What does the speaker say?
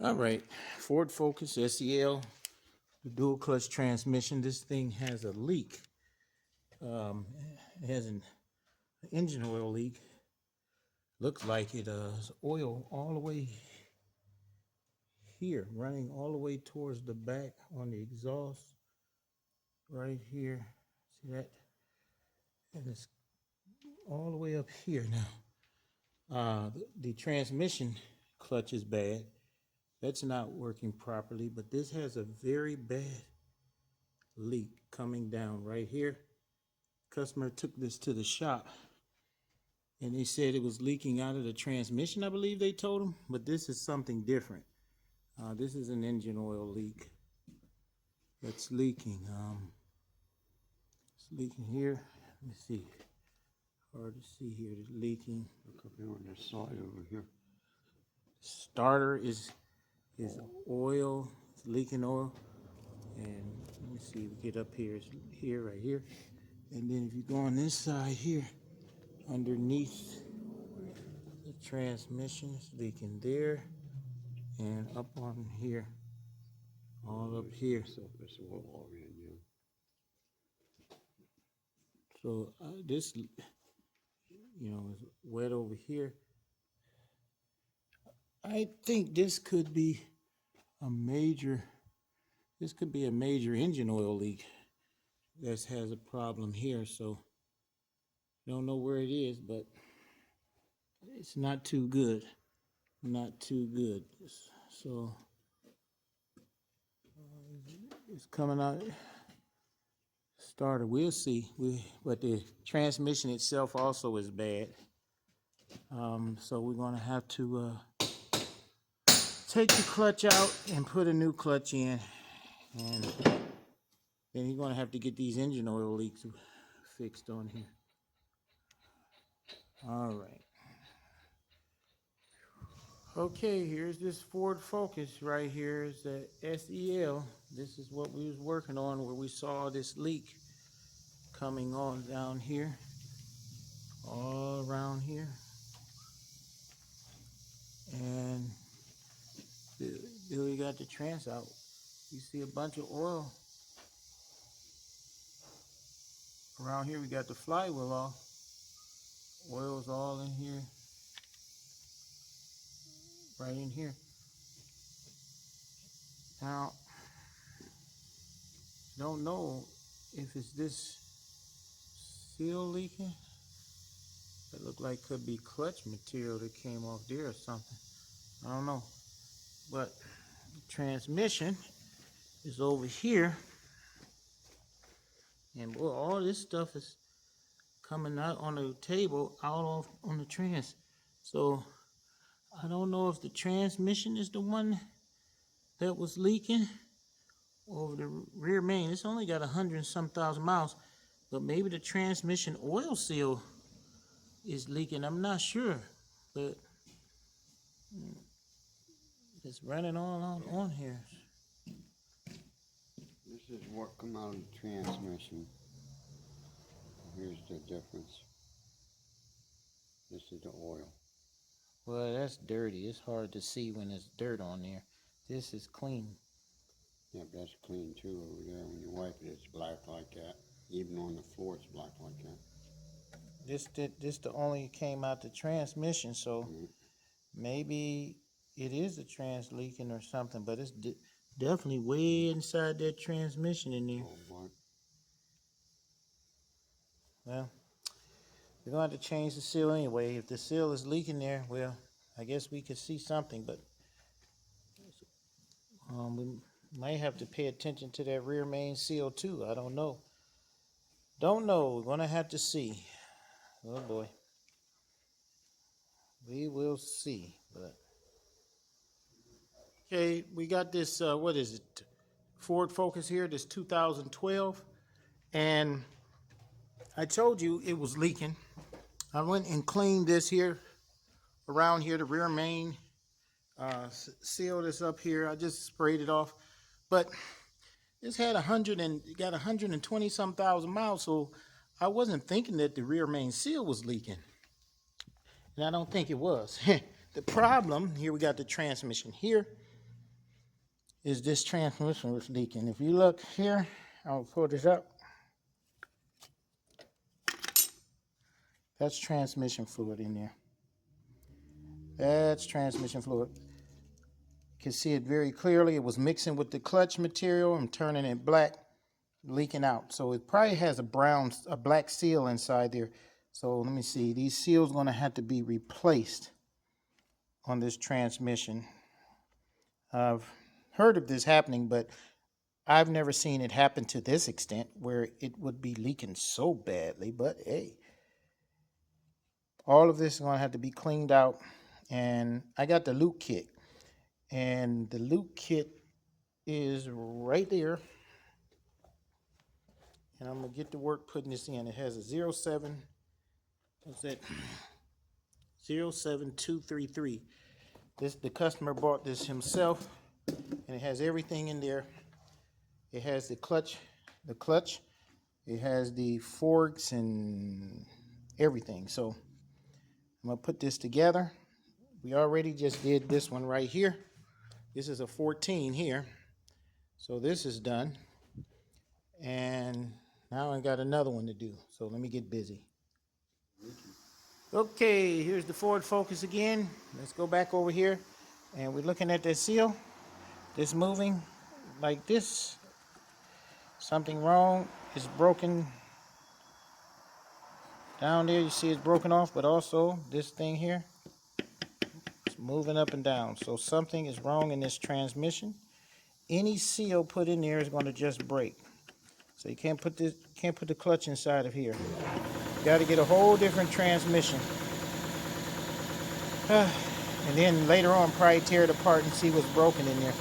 All right, Ford Focus SEL, the dual clutch transmission. This thing has a leak. It has an engine oil leak. Looks like it is oil all the way here, running all the way towards the back on the exhaust. Right here, see that? And it's all the way up here now. The transmission clutch is bad. That's not working properly, but this has a very bad leak coming down right here. Customer took this to the shop and they said it was leaking out of the transmission, I believe they told him, but this is something different. This is an engine oil leak that's leaking. It's leaking here. Let me see. Hard to see here. It's leaking. Look up here on this side over here. Starter is oil. It's leaking oil. And let me see. We get up here. It's here, right here. And then if you go on this side here, underneath the transmission, it's leaking there, and up on here, all up here. So this, is wet over here. I think this could be a major. This could be a major engine oil leak. This has a problem here, so don't know where it is, but it's not too good. Not too good. So it's coming out. Starter, we'll see. But the transmission itself also is bad. So we're gonna have to take the clutch out and put a new clutch in, and then you're gonna have to get these engine oil leaks fixed on here. All right. Okay, here's this Ford Focus right here. Is the SEL. This is what we was working on, where we saw this leak coming on down here, all around here, and Billy got the trans out. You see a bunch of oil around here. We got the flywheel off. Oil's all in here, right in here. Now, don't know if it's this seal leaking. That looked like could be clutch material that came off there or something. I don't know. But the transmission is over here. And boy, all this stuff is coming out on the table, out on the trans. So I don't know if the transmission is the one that was leaking, or the rear main. It's only got 100 and some thousand miles, but maybe the transmission oil seal is leaking. I'm not sure, but it's running on here. This is what come out of the transmission. Here's the difference. This is the oil. Well, that's dirty. It's hard to see when there's dirt on there. This is clean. Yeah, but that's clean too over there. When you wipe it, it's black like that. Even on the floor, it's black like that. This the only came out the transmission, so maybe it is the trans leaking or something, but it's definitely way inside that transmission in there. Oh, Well, we're going to have to change the seal anyway. If the seal is leaking there, well, I guess we could see something, but we might have to pay attention to that rear main seal too. I don't know. Don't know. We're going to have to see. Oh boy. We will see. But okay, we got this, what is it? Ford Focus here, this 2012. And I told you it was leaking. I went and cleaned this here, around here, the rear main. Sealed this up here. I just sprayed it off. But this had 120 some thousand miles, so I wasn't thinking that the rear main seal was leaking. And I don't think it was. The problem, here we got the transmission here. is this transmission was leaking. If you look here, I'll pull this up. That's transmission fluid in there. That's transmission fluid. You can see it very clearly. It was mixing with the clutch material and turning it black, leaking out. So it probably has a black seal inside there. So let me see. These seals are going to have to be replaced on this transmission. I've heard of this happening, but I've never seen it happen to this extent where it would be leaking so badly. But hey, all of this is going to have to be cleaned out. And I got the loop kit. And the loop kit is right there. And I'm going to get to work putting this in. It has a 07, what's that? 07233. The customer bought this himself, and it has everything in there. It has the clutch. It has the forks and everything. So I'm going to put this together. We already just did this one right here. This is a 14 here. So this is done. And now I got another one to do. So let me get busy. Okay, here's the Ford Focus again. Let's go back over here. And we're looking at that seal. This moving like this. Something wrong. It's broken. Down there you see it's broken off, but also this thing here. It's moving up and down. So something is wrong in this transmission. Any seal put in there is going to just break. So you can't put the clutch inside of here. You got to get a whole different transmission. And then later on, probably tear it apart and see what's broken in there.